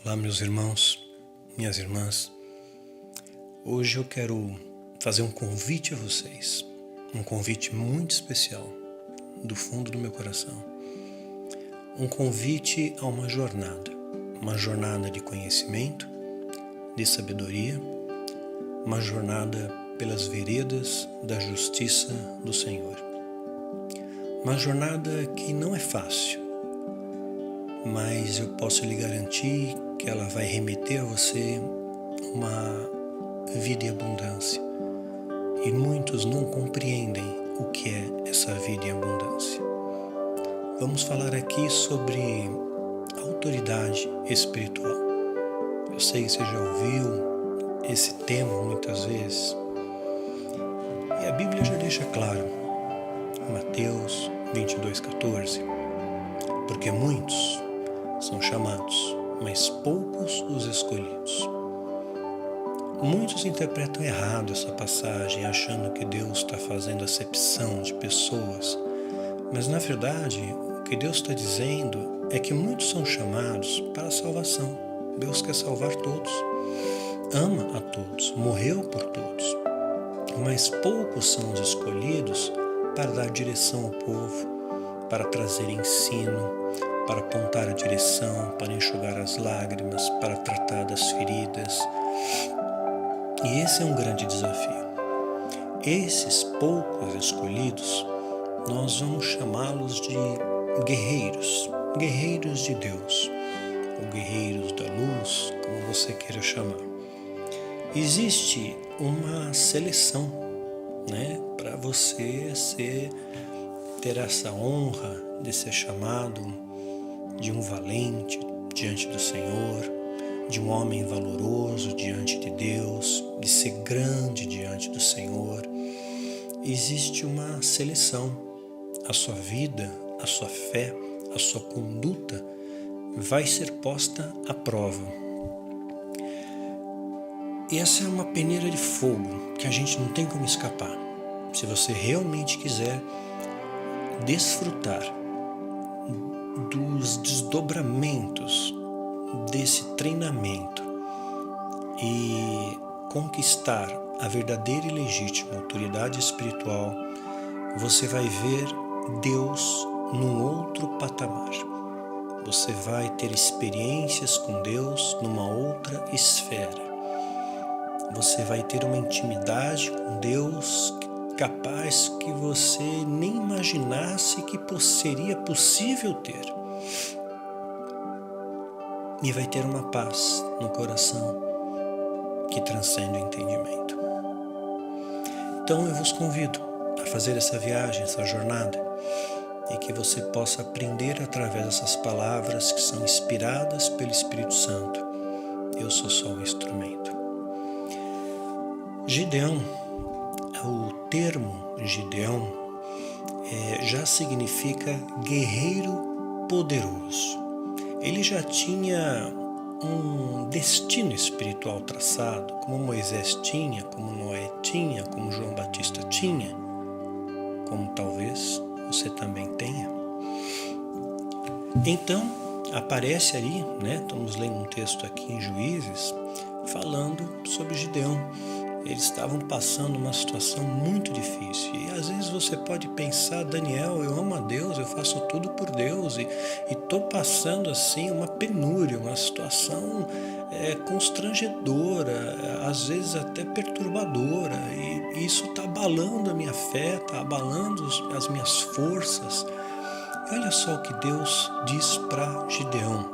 Olá, meus irmãos, minhas irmãs. Hoje eu quero fazer um convite a vocês, um convite muito especial, do fundo do meu coração. Um convite a uma jornada de conhecimento, de sabedoria, uma jornada pelas veredas da justiça do Senhor. Uma jornada que não é fácil, mas eu posso lhe garantir que ela vai remeter a você uma vida em abundância. E muitos não compreendem o que é essa vida em abundância. Vamos falar aqui sobre autoridade espiritual. Eu sei que você já ouviu esse tema muitas vezes. E a Bíblia já deixa claro, em Mateus 22:14, porque muitos são chamados, mas poucos os escolhidos. Muitos interpretam errado essa passagem, achando que Deus está fazendo acepção de pessoas, mas na verdade o que Deus está dizendo é que muitos são chamados para a salvação. Deus quer salvar todos, ama a todos, morreu por todos, mas poucos são os escolhidos para dar direção ao povo, para trazer ensino, para apontar a direção, para enxugar as lágrimas, para tratar das feridas. E esse é um grande desafio. Esses poucos escolhidos, nós vamos chamá-los de guerreiros de Deus, ou guerreiros da luz, como você queira chamar. Existe uma seleção, para você ter essa honra de ser chamado de um valente diante do Senhor, de um homem valoroso diante de Deus, de ser grande diante do Senhor. Existe uma seleção. A sua vida, a sua fé, a sua conduta vai ser posta à prova. E essa é uma peneira de fogo que a gente não tem como escapar. Se você realmente quiser desfrutar dos desdobramentos desse treinamento e conquistar a verdadeira e legítima autoridade espiritual, você vai ver Deus num outro patamar. Você vai ter experiências com Deus numa outra esfera. Você vai ter uma intimidade com Deus capaz que você nem imaginasse que seria possível ter. E vai ter uma paz no coração que transcende o entendimento. Então eu vos convido a fazer essa viagem, essa jornada, e que você possa aprender através dessas palavras que são inspiradas pelo Espírito Santo. Eu sou só um instrumento. Gideão, o termo Gideão já significa guerreiro poderoso. Ele já tinha um destino espiritual traçado, como Moisés tinha, como Noé tinha, como João Batista tinha, como talvez você também tenha. Então, aparece ali, estamos lendo um texto aqui em Juízes, falando sobre Gideão. Eles estavam passando uma situação muito difícil. E às vezes você pode pensar, Daniel, eu amo a Deus, eu faço tudo por Deus e estou passando assim uma penúria, uma situação constrangedora, às vezes até perturbadora. E isso está abalando a minha fé, está abalando as minhas forças. E olha só o que Deus diz para Gideão.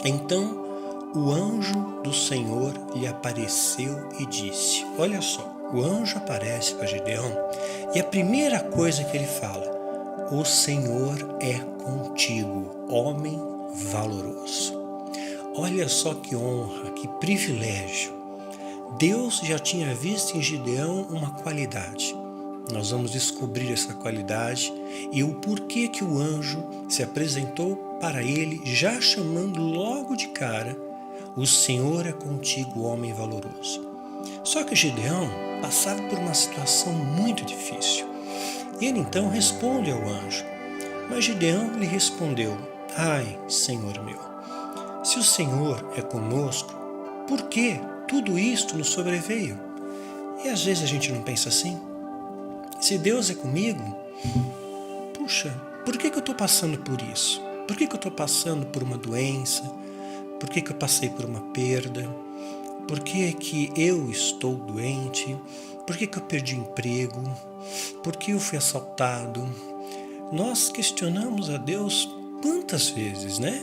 Então, o anjo do Senhor lhe apareceu e disse, olha só, o anjo aparece para Gideão e a primeira coisa que ele fala, o Senhor é contigo, homem valoroso. Olha só que honra, que privilégio. Deus já tinha visto em Gideão uma qualidade. Nós vamos descobrir essa qualidade e o porquê que o anjo se apresentou para ele, já chamando logo de cara, o Senhor é contigo, homem valoroso. Só que Gideão passava por uma situação muito difícil. E ele então responde ao anjo. Mas Gideão lhe respondeu, ai, Senhor meu, Se o Senhor é conosco, por que tudo isto nos sobreveio? E às vezes a gente não pensa assim. Se Deus é comigo, puxa, por que eu estou passando por isso? Por que eu estou passando por uma doença? Por que eu passei por uma perda? Por que eu estou doente? Por que eu perdi emprego? Por que eu fui assaltado? Nós questionamos a Deus quantas vezes, né?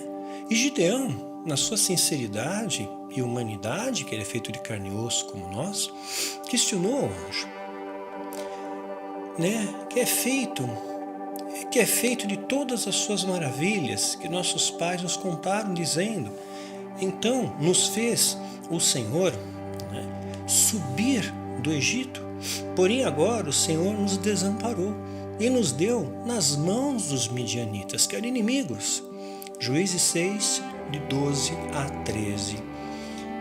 E Gideão, na sua sinceridade e humanidade, que ele é feito de carne e osso como nós, questionou o anjo, né? Que é feito de todas as suas maravilhas que nossos pais nos contaram, dizendo: então nos fez o Senhor, né, subir do Egito, porém agora o Senhor nos desamparou e nos deu nas mãos dos midianitas, que eram inimigos. Juízes 6, de 12 a 13.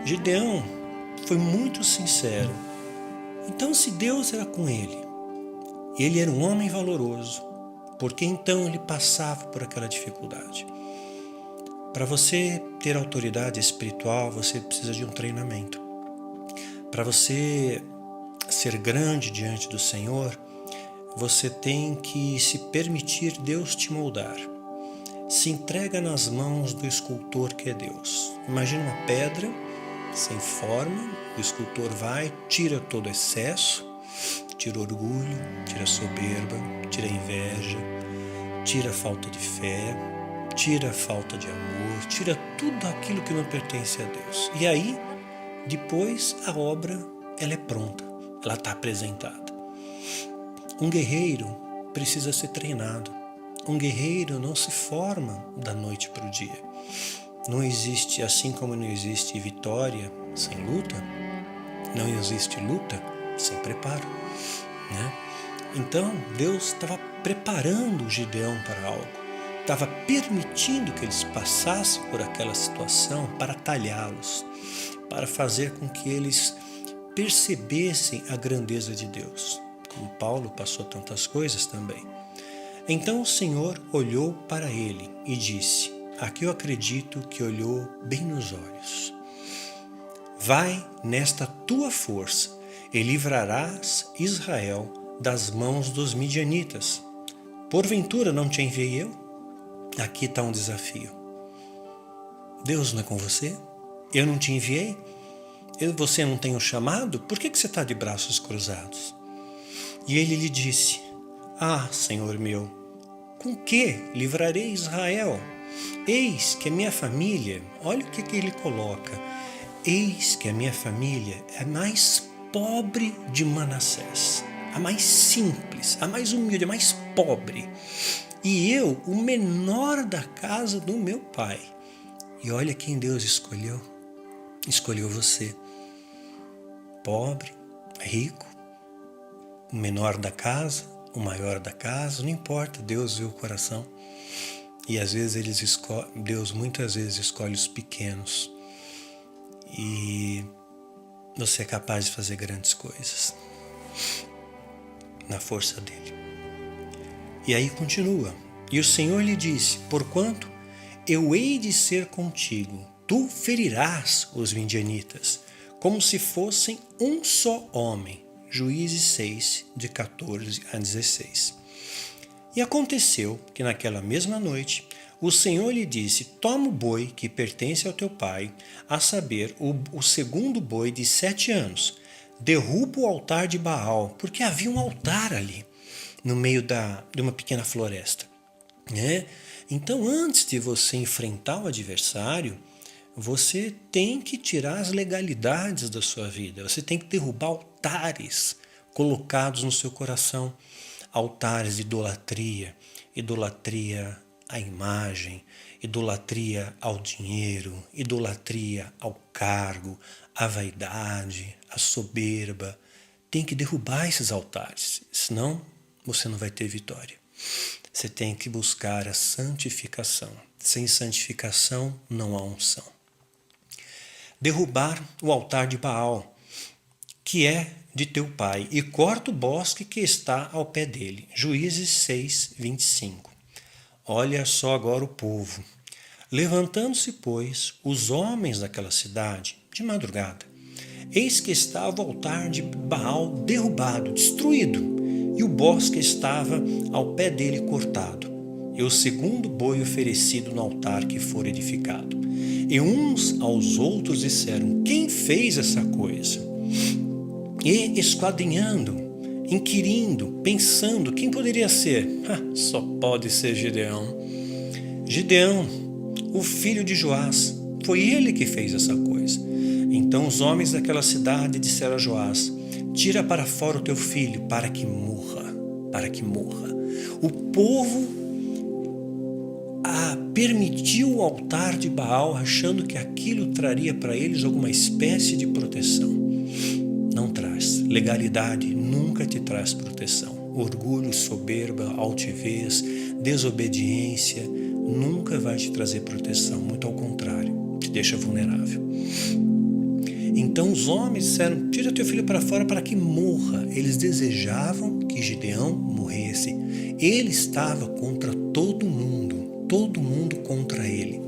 Gideão foi muito sincero. Então, se Deus era com ele, e ele era um homem valoroso, por que então ele passava por aquela dificuldade? Para você ter autoridade espiritual, você precisa de um treinamento. Para você ser grande diante do Senhor, você tem que se permitir Deus te moldar. Se entrega nas mãos do escultor que é Deus. Imagina uma pedra sem forma, o escultor vai, tira todo excesso, tira orgulho, tira soberba, tira inveja, tira falta de fé, tira falta de amor, tira tudo aquilo que não pertence a Deus. E aí, depois, a obra ela é pronta, ela está apresentada. Um guerreiro precisa ser treinado. Um guerreiro não se forma da noite para o dia. Não existe, assim como não existe vitória sem luta, não existe luta sem preparo, né? Então, Deus estava preparando o Gideão para algo. Estava permitindo que eles passassem por aquela situação para talhá-los, para fazer com que eles percebessem a grandeza de Deus. Como Paulo passou tantas coisas também. Então o Senhor olhou para ele e disse: aqui eu acredito que olhou bem nos olhos. Vai nesta tua força e livrarás Israel das mãos dos midianitas. Porventura não te enviei eu? Aqui está um desafio. Deus não é com você? Eu não te enviei? Você não tem o chamado? Por que você está de braços cruzados? E ele lhe disse: ah, Senhor meu, com que livrarei Israel? Eis que a minha família, olha o que ele coloca, eis que a minha família é a mais pobre de Manassés, a mais simples, a mais humilde, a mais pobre. E eu, o menor da casa do meu pai. E olha quem Deus escolheu. Escolheu você. Pobre, rico, o menor da casa, o maior da casa, não importa, Deus vê o coração. E às vezes Deus muitas vezes escolhe os pequenos. E você é capaz de fazer grandes coisas na força dele. E aí continua. E o Senhor lhe disse: porquanto eu hei de ser contigo, tu ferirás os midianitas, como se fossem um só homem. Juízes 6, de 14 a 16. E aconteceu que naquela mesma noite o Senhor lhe disse: toma o boi que pertence ao teu pai, a saber, o segundo boi de 7 anos, derruba o altar de Baal, porque havia um altar ali, no meio de uma pequena floresta, né? Então, antes de você enfrentar o adversário, você tem que tirar as legalidades da sua vida, você tem que derrubar altares colocados no seu coração, altares de idolatria, idolatria à imagem, idolatria ao dinheiro, idolatria ao cargo, à vaidade, à soberba. Tem que derrubar esses altares, senão você não vai ter vitória. Você tem que buscar a santificação. Sem santificação não há unção. Derrubar o altar de Baal, que é de teu pai, e corta o bosque que está ao pé dele. Juízes 6, 25. Olha só agora o povo. Levantando-se, pois, os homens daquela cidade, de madrugada, eis que estava o altar de Baal derrubado, destruído, e o bosque estava ao pé dele cortado, e o segundo boi oferecido no altar que fora edificado. E uns aos outros disseram: quem fez essa coisa? E esquadrinhando, inquirindo, pensando, quem poderia ser? Só pode ser Gideão. Gideão, o filho de Joás, foi ele que fez essa coisa. Então os homens daquela cidade disseram a Joás: tira para fora o teu filho, para que morra, para que morra. O povo permitiu o altar de Baal, achando que aquilo traria para eles alguma espécie de proteção. Não traz. Legalidade nunca te traz proteção. Orgulho, soberba, altivez, desobediência nunca vai te trazer proteção. Muito ao contrário, te deixa vulnerável. Então os homens disseram: tira teu filho para fora para que morra. Eles desejavam que Gideão morresse. Ele estava contra todo mundo contra ele.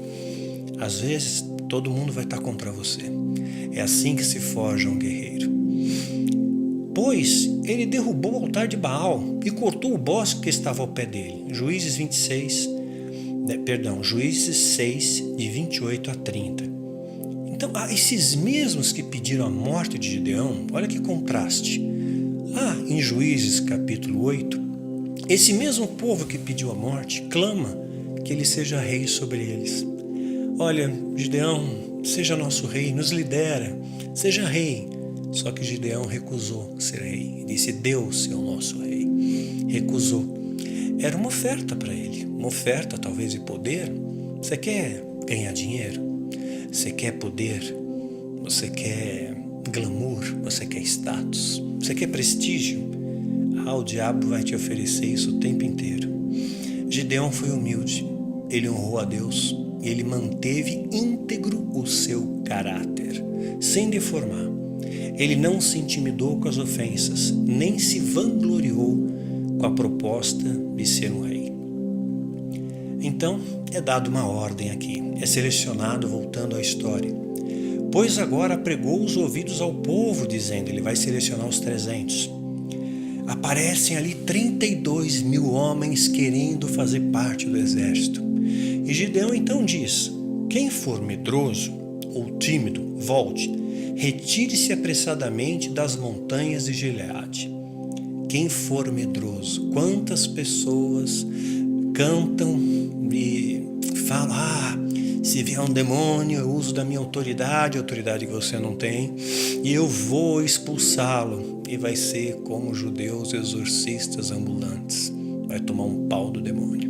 Às vezes, todo mundo vai estar contra você. É assim que se forja um guerreiro. Pois ele derrubou o altar de Baal e cortou o bosque que estava ao pé dele. Juízes 6, de 28 a 30. Então, esses mesmos que pediram a morte de Gideão, olha que contraste. Lá em Juízes capítulo 8, esse mesmo povo que pediu a morte clama que ele seja rei sobre eles. Olha, Gideão, seja nosso rei, nos lidera, seja rei. Só que Gideão recusou ser rei. Disse: Deus é o nosso rei. Recusou. Era uma oferta para ele, uma oferta talvez de poder. Você quer ganhar dinheiro? Você quer poder? Você quer glamour? Você quer status? Você quer prestígio? O diabo vai te oferecer isso o tempo inteiro. Gideão foi humilde, ele honrou a Deus e ele manteve íntegro o seu caráter, sem deformar. Ele não se intimidou com as ofensas, nem se vangloriou com a proposta de ser um rei. Então, é dada uma ordem aqui, é selecionado, voltando à história. Pois agora pregou os ouvidos ao povo, dizendo, ele vai selecionar os 300. Aparecem ali 32 mil homens querendo fazer parte do exército. E Gideão então diz: quem for medroso ou tímido, volte, retire-se apressadamente das montanhas de Gileade. Quem for medroso, quantas pessoas cantam e falam: se vier um demônio, eu uso da minha autoridade, autoridade que você não tem, e eu vou expulsá-lo. E vai ser como judeus exorcistas ambulantes. Vai tomar um pau do demônio,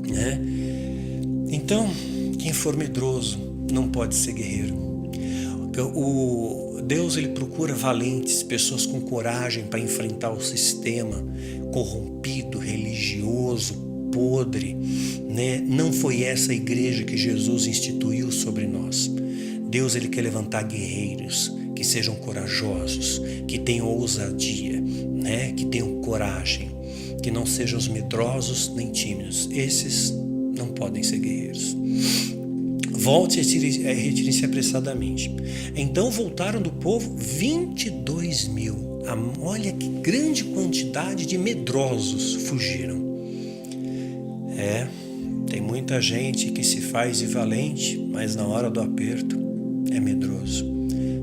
né? Então, quem for medroso não pode ser guerreiro. O Deus, ele procura valentes, pessoas com coragem para enfrentar o sistema corrompido, religioso, podre, né? Não foi essa a igreja que Jesus instituiu sobre nós. Deus, ele quer levantar guerreiros que sejam corajosos, que tenham ousadia, né? Que tenham coragem, que não sejam os medrosos nem tímidos. Esses não podem ser guerreiros. Volte e retire-se apressadamente. Então voltaram do povo 22 mil. Olha que grande quantidade de medrosos fugiram. Tem muita gente que se faz de valente, mas na hora do aperto é medroso.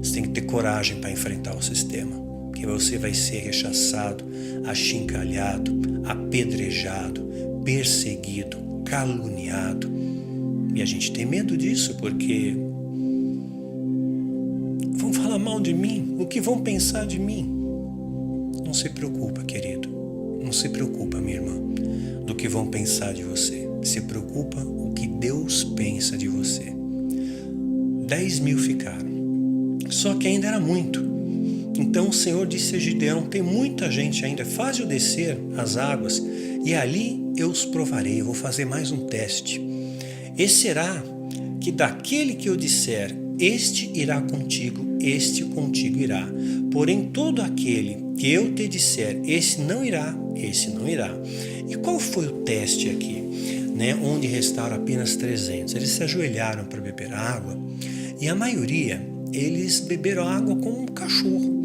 Você tem que ter coragem para enfrentar o sistema, que você vai ser rechaçado, achincalhado, apedrejado, perseguido, caluniado. E a gente tem medo disso porque vão falar mal de mim, o que vão pensar de mim? Não se preocupa, querido, não se preocupa, minha irmã, do que vão pensar de você. Se preocupa o que Deus pensa de você. 10 mil ficaram. Só que ainda era muito. Então o Senhor disse a Gideão: tem muita gente ainda, faz-o descer as águas e ali eu os provarei. Eu vou fazer mais um teste. E será que daquele que eu disser, este irá contigo, este contigo irá. Porém todo aquele que eu te disser, esse não irá, esse não irá. E qual foi o teste aqui? né, onde restaram apenas 300. Eles se ajoelharam para beber água e a maioria, eles beberam água como um cachorro,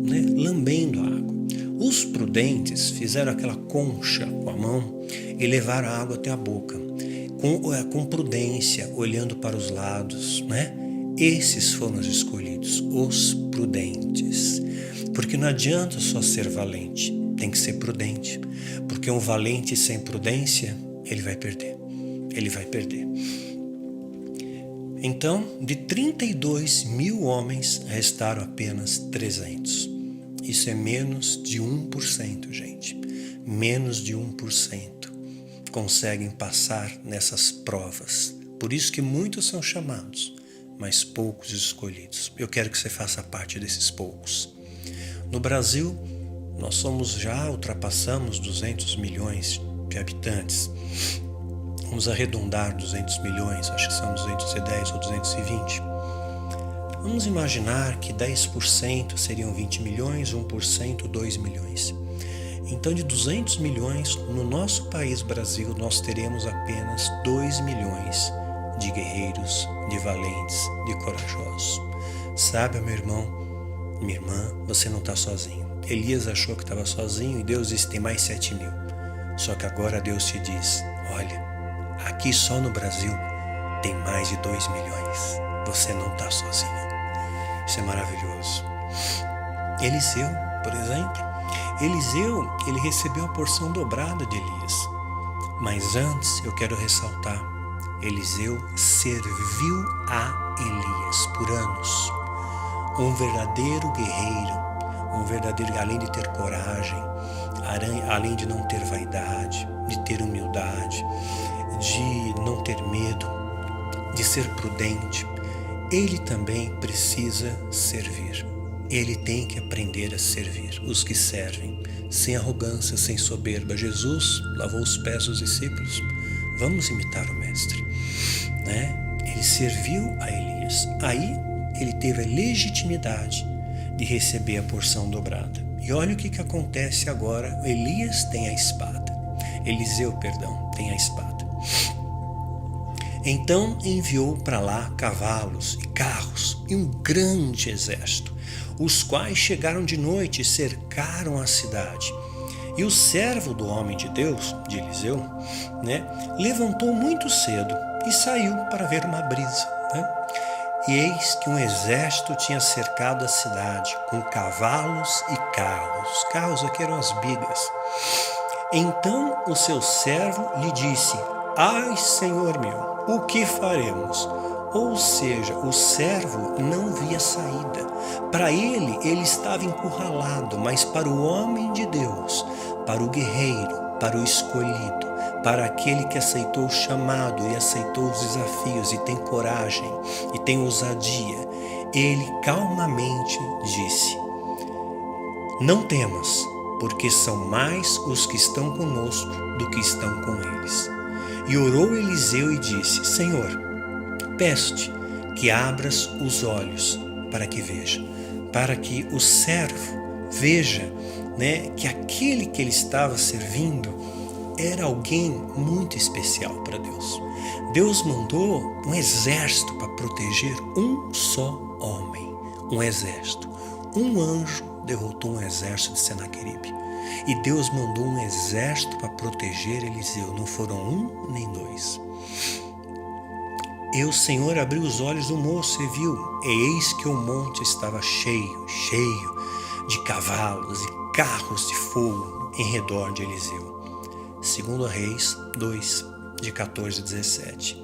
né, lambendo a água. Os prudentes fizeram aquela concha com a mão e levaram a água até a boca, com prudência, olhando para os lados, né? Esses foram os escolhidos, os prudentes. Porque não adianta só ser valente, tem que ser prudente. Porque um valente sem prudência, ele vai perder. Ele vai perder. Então, de 32 mil homens, restaram apenas 300. Isso é menos de 1%, gente. Menos de 1% conseguem passar nessas provas. Por isso que muitos são chamados, mas poucos escolhidos. Eu quero que você faça parte desses poucos. No Brasil, nós já ultrapassamos 200 milhões de habitantes. Vamos arredondar 200 milhões, acho que são 210 ou 220. Vamos imaginar que 10% seriam 20 milhões, 1%, 2 milhões. Então, de 200 milhões, no nosso país, Brasil, nós teremos apenas 2 milhões de guerreiros, de valentes, de corajosos. Sabe, meu irmão, minha irmã, você não está sozinho. Elias achou que estava sozinho e Deus disse: tem mais 7 mil. Só que agora Deus te diz: olha, aqui só no Brasil tem mais de 2 milhões. Você não está sozinho. Isso é maravilhoso. Eliseu, por exemplo, ele recebeu a porção dobrada de Elias. Mas antes eu quero ressaltar, Eliseu serviu a Elias por anos. Um verdadeiro guerreiro, além de ter coragem, além de não ter vaidade, de ter humildade, de não ter medo, de ser prudente, ele também precisa servir. Ele tem que aprender a servir. Os que servem, sem arrogância, sem soberba. Jesus lavou os pés dos discípulos. Vamos imitar o Mestre, né? Ele serviu a Elias. Aí ele teve a legitimidade de receber a porção dobrada. E olha o que acontece agora. Eliseu tem a espada. Tem a espada. Então enviou para lá cavalos e carros e um grande exército, os quais chegaram de noite e cercaram a cidade. E o servo do homem de Deus, de Eliseu, né, levantou muito cedo e saiu para ver uma brisa. Né? E eis que um exército tinha cercado a cidade com cavalos e carros. Os carros aqui eram as bigas. Então o seu servo lhe disse: ai, Senhor meu, o que faremos? Ou seja, o servo não via saída. Para ele estava encurralado, mas para o homem de Deus, para o guerreiro, para o escolhido, para aquele que aceitou o chamado e aceitou os desafios e tem coragem e tem ousadia, ele calmamente disse: não temas, porque são mais os que estão conosco do que estão com eles. E orou Eliseu e disse: Senhor, peço-te que abras os olhos para que veja, para que o servo veja, né, que aquele que ele estava servindo era alguém muito especial para Deus. Deus mandou um exército para proteger um só homem, um exército. Um anjo derrotou um exército de Senaqueribe. E Deus mandou um exército para proteger Eliseu. Não foram um nem dois. E o Senhor abriu os olhos do moço e viu, e eis que o monte estava cheio de cavalos e carros de fogo em redor de Eliseu. 2 Reis 2, de 14 a 17.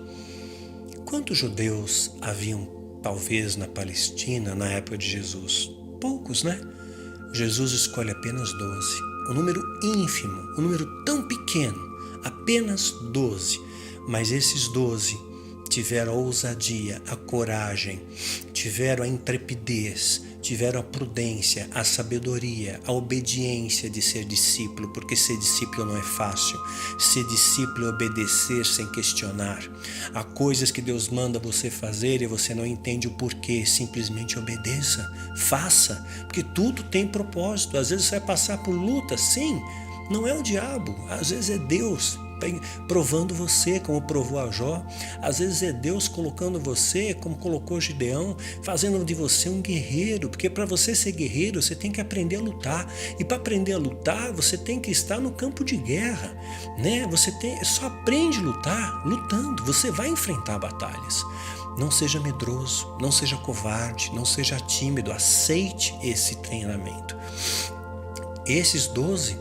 Quantos judeus haviam, talvez, na Palestina na época de Jesus? Poucos, né? Jesus escolhe apenas 12. Um número ínfimo, um número tão pequeno, apenas 12. Mas esses 12 tiveram a ousadia, a coragem, tiveram a intrepidez, tiveram a prudência, a sabedoria, a obediência de ser discípulo, porque ser discípulo não é fácil. Ser discípulo é obedecer sem questionar. Há coisas que Deus manda você fazer e você não entende o porquê, simplesmente obedeça, faça, porque tudo tem propósito. Às vezes você vai passar por luta, sim, não é o diabo, às vezes é Deus provando você, como provou a Jó. Às vezes é Deus colocando você, como colocou Gideão, fazendo de você um guerreiro, porque para você ser guerreiro, você tem que aprender a lutar. E para aprender a lutar, você tem que estar no campo de guerra, né? Você só aprende a lutar lutando. Você vai enfrentar batalhas. Não seja medroso, não seja covarde, não seja tímido, aceite esse treinamento. Esses 12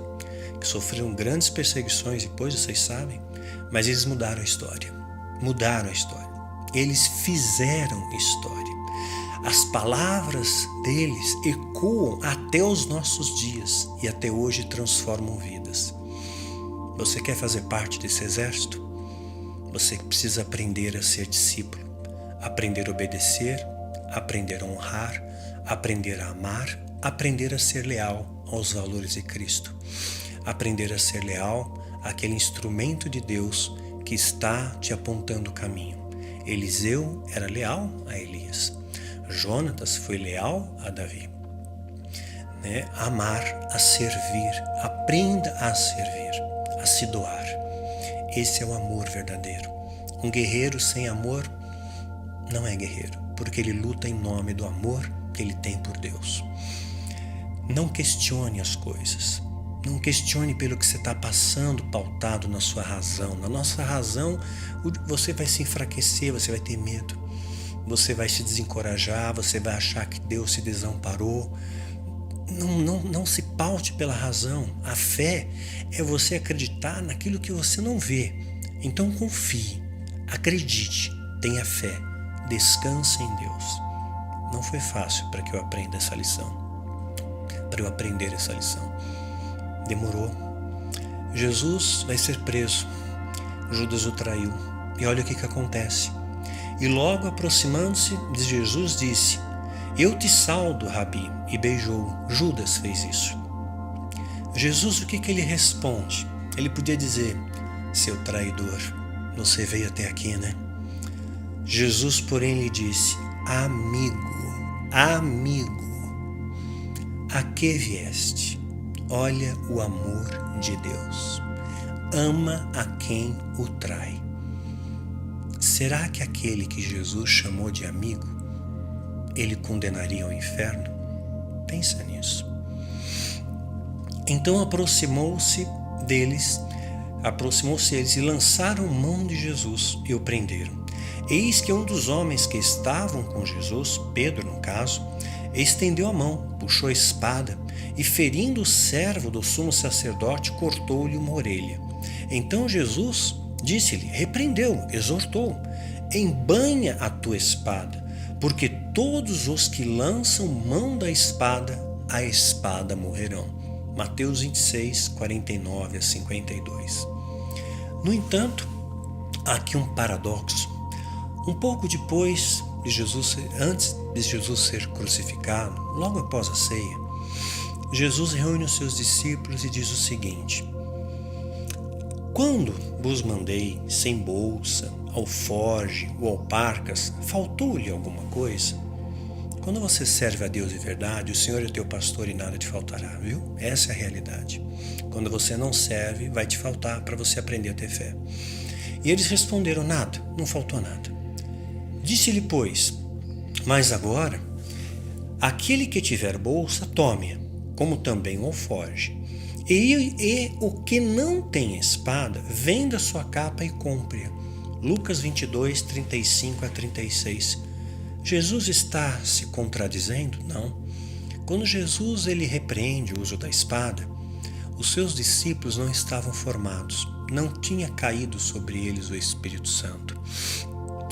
que sofreram grandes perseguições depois, vocês sabem, mas eles mudaram a história. Mudaram a história. Eles fizeram história. As palavras deles ecoam até os nossos dias e até hoje transformam vidas. Você quer fazer parte desse exército? Você precisa aprender a ser discípulo. Aprender a obedecer, aprender a honrar, aprender a amar, aprender a ser leal aos valores de Cristo. Aprender a ser leal àquele instrumento de Deus que está te apontando o caminho. Eliseu era leal a Elias. Jonatas foi leal a Davi. Amar, a servir, aprenda a servir, a se doar. Esse é o amor verdadeiro. Um guerreiro sem amor não é guerreiro, porque ele luta em nome do amor que ele tem por Deus. Não questione as coisas. Não questione pelo que você está passando, pautado na sua razão. Na nossa razão, você vai se enfraquecer, você vai ter medo. Você vai se desencorajar, você vai achar que Deus se desamparou. Não se paute pela razão. A fé é você acreditar naquilo que você não vê. Então confie, acredite, tenha fé. Descanse em Deus. Não foi fácil para que eu aprenda essa lição. Para eu aprender essa lição. Demorou. Jesus vai ser preso. Judas o traiu. E olha o que acontece. E logo aproximando-se de Jesus disse: Eu te saldo, Rabi. E beijou. Judas fez isso. Jesus, o que ele responde? Ele podia dizer: Seu traidor, você veio até aqui, né? Jesus, porém, lhe disse: Amigo, a que vieste? Olha o amor de Deus. Ama a quem o trai. Será que aquele que Jesus chamou de amigo, ele condenaria ao inferno? Pensa nisso. Então aproximou-se eles e lançaram mão de Jesus e o prenderam. Eis que um dos homens que estavam com Jesus, Pedro no caso, estendeu a mão, puxou a espada e, ferindo o servo do sumo sacerdote, cortou-lhe uma orelha. Então Jesus disse-lhe, repreendeu, exortou: embainha a tua espada, porque todos os que lançam mão da espada, a espada morrerão. Mateus 26, 49 a 52. No entanto, há aqui um paradoxo. Um pouco depois de Jesus, antes de Jesus ser crucificado, logo após a ceia, Jesus reúne os seus discípulos e diz o seguinte: quando vos mandei sem bolsa, alforge ou alparcas, faltou-lhe alguma coisa? Quando você serve a Deus de verdade, o Senhor é teu pastor e nada te faltará, viu? Essa é a realidade. Quando você não serve, vai te faltar para você aprender a ter fé. E eles responderam: nada, não faltou nada. Disse-lhe, pois, mas agora, aquele que tiver bolsa, tome-a, como também o alforge. E o que não tem espada, venda sua capa e compre-a. Lucas 22, 35 a 36. Jesus está se contradizendo? Não. Quando Jesus ele repreende o uso da espada, os seus discípulos não estavam formados, não tinha caído sobre eles o Espírito Santo.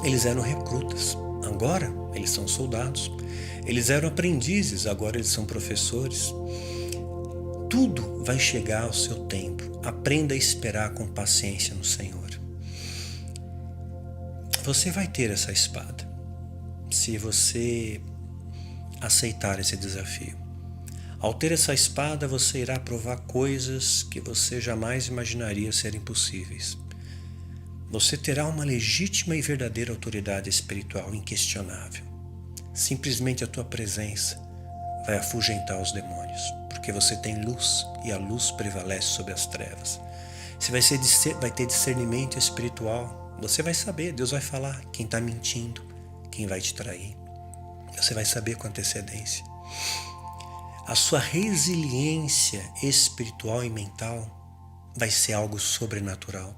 Eles eram recrutas, agora eles são soldados. Eles eram aprendizes, agora eles são professores. Tudo vai chegar ao seu tempo. Aprenda a esperar com paciência no Senhor. Você vai ter essa espada, se você aceitar esse desafio. Ao ter essa espada, você irá provar coisas que você jamais imaginaria serem possíveis. Você terá uma legítima e verdadeira autoridade espiritual inquestionável. Simplesmente a tua presença vai afugentar os demônios, porque você tem luz e a luz prevalece sobre as trevas. vai ter discernimento espiritual. Você vai saber, Deus vai falar quem está mentindo, quem vai te trair. Você vai saber com antecedência. A sua resiliência espiritual e mental vai ser algo sobrenatural.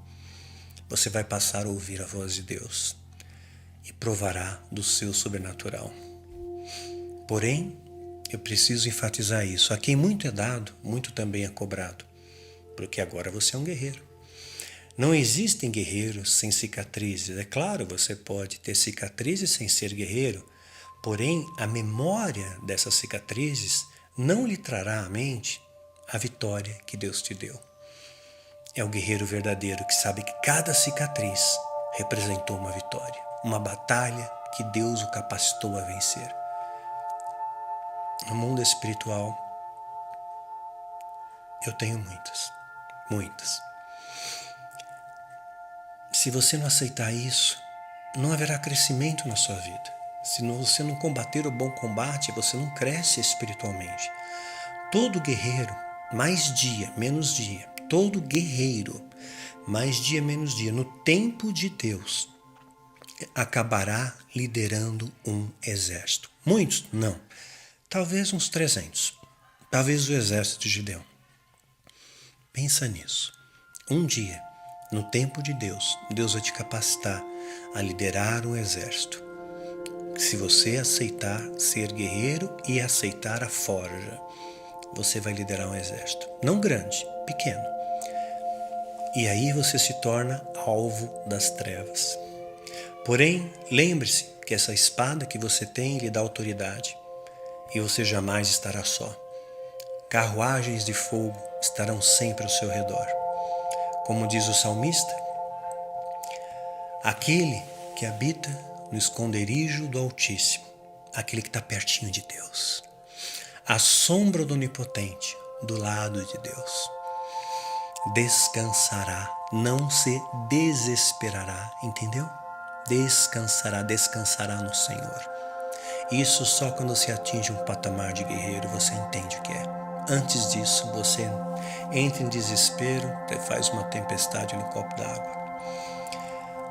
Você vai passar a ouvir a voz de Deus e provará do seu sobrenatural. Porém, eu preciso enfatizar isso. A quem muito é dado, muito também é cobrado. Porque agora você é um guerreiro. Não existem guerreiros sem cicatrizes. É claro, você pode ter cicatrizes sem ser guerreiro, porém a memória dessas cicatrizes não lhe trará à mente a vitória que Deus te deu. É o guerreiro verdadeiro que sabe que cada cicatriz representou uma vitória, uma batalha que Deus o capacitou a vencer. No mundo espiritual, eu tenho muitas. Se você não aceitar isso, não haverá crescimento na sua vida. Se você não combater o bom combate, você não cresce espiritualmente. Todo guerreiro, mais dia, menos dia, todo guerreiro, mais dia, menos dia, no tempo de Deus, acabará liderando um exército. Muitos? Não. Talvez uns 300. Talvez o exército de Gideão. Pensa nisso. Um dia, no tempo de Deus, Deus vai te capacitar a liderar um exército. Se você aceitar ser guerreiro e aceitar a forja, você vai liderar um exército. Não grande, pequeno. E aí você se torna alvo das trevas. Porém, lembre-se que essa espada que você tem lhe dá autoridade. E você jamais estará só. Carruagens de fogo estarão sempre ao seu redor. Como diz o salmista, aquele que habita no esconderijo do Altíssimo, aquele que está pertinho de Deus, à sombra do Onipotente, do lado de Deus, descansará, não se desesperará, entendeu? Descansará no Senhor. Isso só quando se atinge um patamar de guerreiro você entende o que é. Antes disso, você entra em desespero e faz uma tempestade no copo d'água.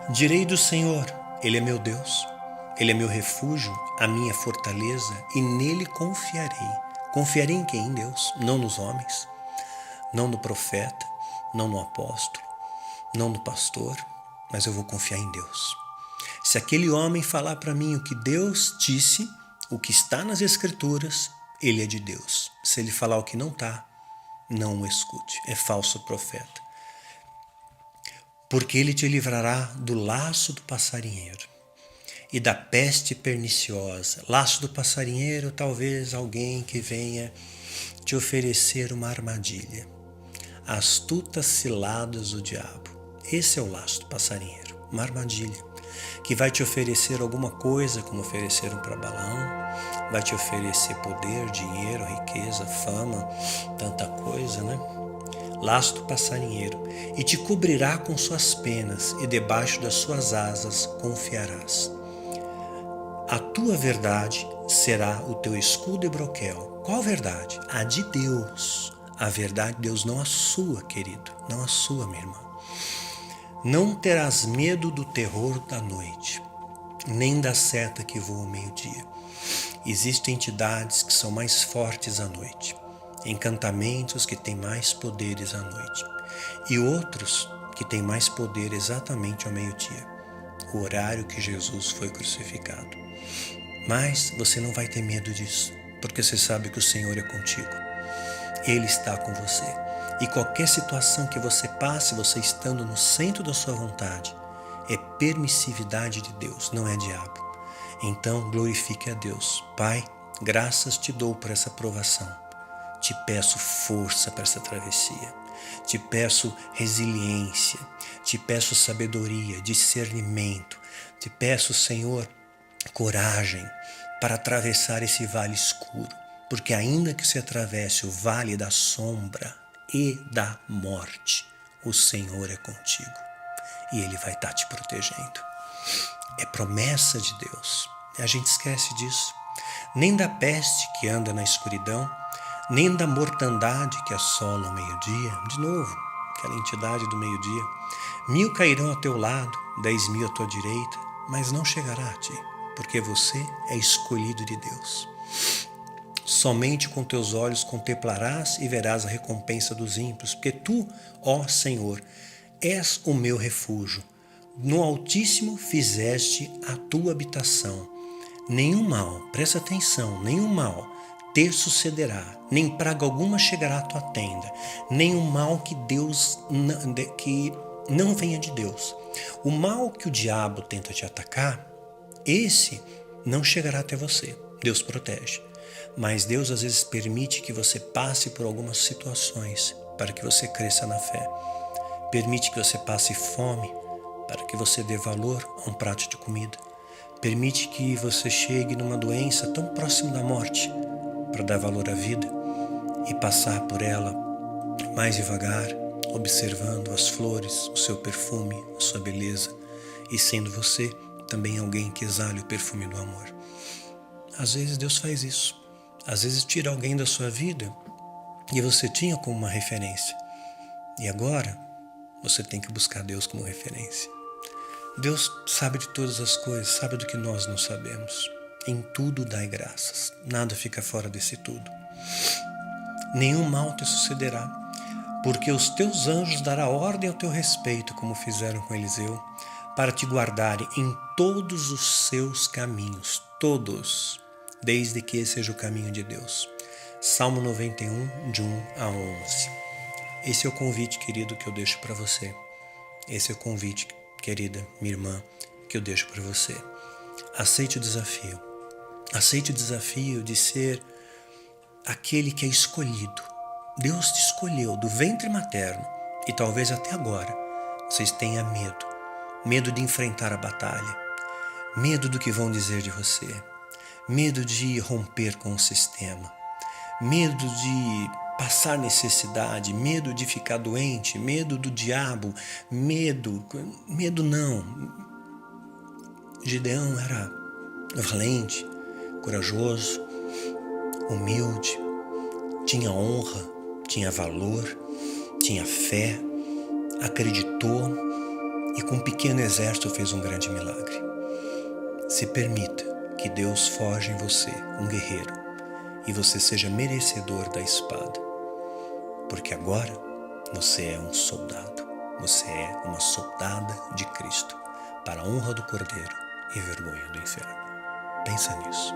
Direi do Senhor, Ele é meu Deus, Ele é meu refúgio, a minha fortaleza, e nele confiarei. Confiarei em quem? Em Deus, não nos homens, não no profeta, não no apóstolo, não no pastor, mas eu vou confiar em Deus. Se aquele homem falar para mim o que Deus disse, o que está nas Escrituras, ele é de Deus. Se ele falar o que não está, não o escute. É falso profeta. Porque ele te livrará do laço do passarinheiro e da peste perniciosa. Laço do passarinheiro, talvez alguém que venha te oferecer uma armadilha. Astutas ciladas do diabo. Esse é o laço do passarinheiro, uma armadilha que vai te oferecer alguma coisa, como ofereceram para Balaão, vai te oferecer poder, dinheiro, riqueza, fama, tanta coisa, né? Laço do passarinheiro, e te cobrirá com suas penas, e debaixo das suas asas confiarás. A tua verdade será o teu escudo e broquel. Qual verdade? A de Deus. A verdade de Deus, não a sua, querido, não a sua, minha irmã. Não terás medo do terror da noite, nem da seta que voa ao meio-dia. Existem entidades que são mais fortes à noite, encantamentos que têm mais poderes à noite, e outros que têm mais poder exatamente ao meio-dia, o horário que Jesus foi crucificado. Mas você não vai ter medo disso, porque você sabe que o Senhor é contigo. Ele está com você. E qualquer situação que você passe, você estando no centro da sua vontade, é permissividade de Deus, não é diabo. Então glorifique a Deus. Pai, graças te dou por essa provação. Te peço força para essa travessia. Te peço resiliência. Te peço sabedoria, discernimento. Te peço, Senhor, coragem para atravessar esse vale escuro. Porque ainda que se atravesse o vale da sombra e da morte, o Senhor é contigo e Ele vai estar te protegendo. É promessa de Deus. A gente esquece disso. Nem da peste que anda na escuridão, nem da mortandade que assola ao meio-dia. De novo, aquela entidade do meio-dia. 1000 cairão ao teu lado, 10.000 à tua direita, mas não chegará a ti, porque você é escolhido de Deus. Somente com teus olhos contemplarás e verás a recompensa dos ímpios, porque tu, ó Senhor, és o meu refúgio. No Altíssimo fizeste a tua habitação. Nenhum mal, presta atenção, nenhum mal te sucederá, nem praga alguma chegará à tua tenda, nenhum mal que não venha de Deus. O mal que o diabo tenta te atacar, esse não chegará até você. Deus protege. Mas Deus às vezes permite que você passe por algumas situações para que você cresça na fé. Permite que você passe fome para que você dê valor a um prato de comida. Permite que você chegue numa doença tão próximo da morte para dar valor à vida e passar por ela mais devagar, observando as flores, o seu perfume, a sua beleza e sendo você também alguém que exale o perfume do amor. Às vezes Deus faz isso. Às vezes tira alguém da sua vida e você tinha como uma referência. E agora você tem que buscar Deus como referência. Deus sabe de todas as coisas, sabe do que nós não sabemos. Em tudo dai graças, nada fica fora desse tudo. Nenhum mal te sucederá, porque os teus anjos dará ordem ao teu respeito, como fizeram com Eliseu, para te guardarem em todos os seus caminhos, todos, desde que esse seja o caminho de Deus. Salmo 91, de 1 a 11. Esse é o convite, querido, que eu deixo para você. Esse é o convite, querida minha irmã, que eu deixo para você. Aceite o desafio. Aceite o desafio de ser aquele que é escolhido. Deus te escolheu do ventre materno e talvez até agora vocês tenham medo. Medo de enfrentar a batalha. Medo do que vão dizer de você. Medo de romper com o sistema. Medo de passar necessidade, medo de ficar doente, medo do diabo, medo não. Gideão era valente, corajoso, humilde, tinha honra, tinha valor, tinha fé, acreditou e com um pequeno exército fez um grande milagre. Se permita que Deus forje em você um guerreiro e você seja merecedor da espada. Porque agora você é um soldado, você é uma soldada de Cristo, para a honra do Cordeiro e vergonha do inferno. Pensa nisso.